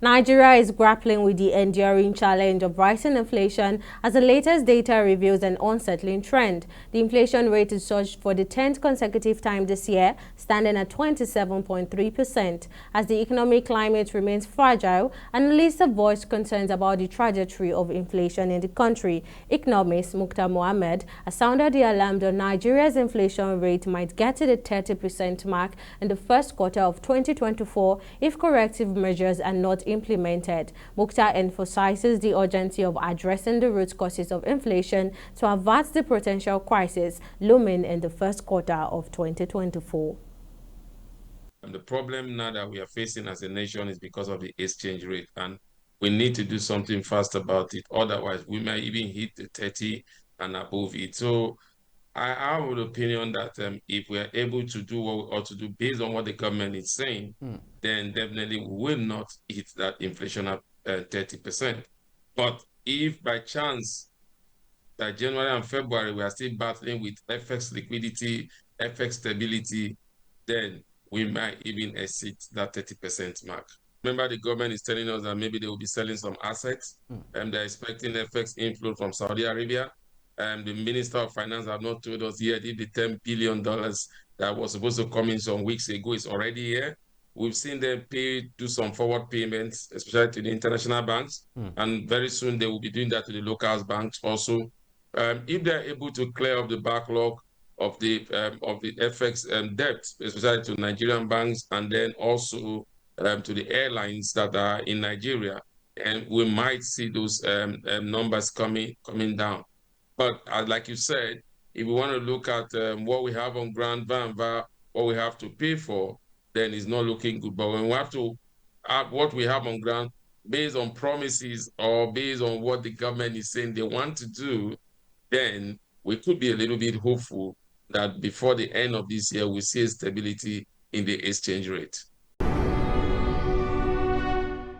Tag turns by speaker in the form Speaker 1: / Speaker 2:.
Speaker 1: Nigeria is grappling with the enduring challenge of rising inflation as the latest data reveals an unsettling trend. The inflation rate is surged for the 10th consecutive time this year, standing at 27.3%. As the economic climate remains fragile, analysts have voiced concerns about the trajectory of inflation in the country. Economist Mukhtar Mohammed has sounded the alarm that Nigeria's inflation rate might get to the 30% mark in the first quarter of 2024 if corrective measures are not implemented. Mukhtar emphasizes the urgency of addressing the root causes of inflation to avert the potential crisis looming in the first quarter of 2024.
Speaker 2: The problem now that we are facing as a nation is because of the exchange rate, and we need to do something fast about it. Otherwise, we might even hit the 30 and above it. So I have an opinion that if we are able to do what we ought to do based on what the government is saying, then definitely we will not hit that inflation at 30%. But if by chance that January and February we are still battling with FX liquidity, FX stability, then we might even exceed that 30% mark. Remember, the government is telling us that maybe they will be selling some assets, and they're expecting FX inflow from Saudi Arabia. And the Minister of Finance have not told us yet if the $10 billion that was supposed to come in some weeks ago is already here. We've seen them do some forward payments, especially to the international banks, and very soon they will be doing that to the local banks also. If they're able to clear up the backlog of the FX debt, especially to Nigerian banks, and then also to the airlines that are in Nigeria, and we might see those numbers coming down. But like you said, if we want to look at what we have on ground, what we have to pay for, then it's not looking good. But when we have to add what we have on ground based on promises or based on what the government is saying they want to do, then we could be a little bit hopeful that before the end of this year, we see stability in the exchange rate.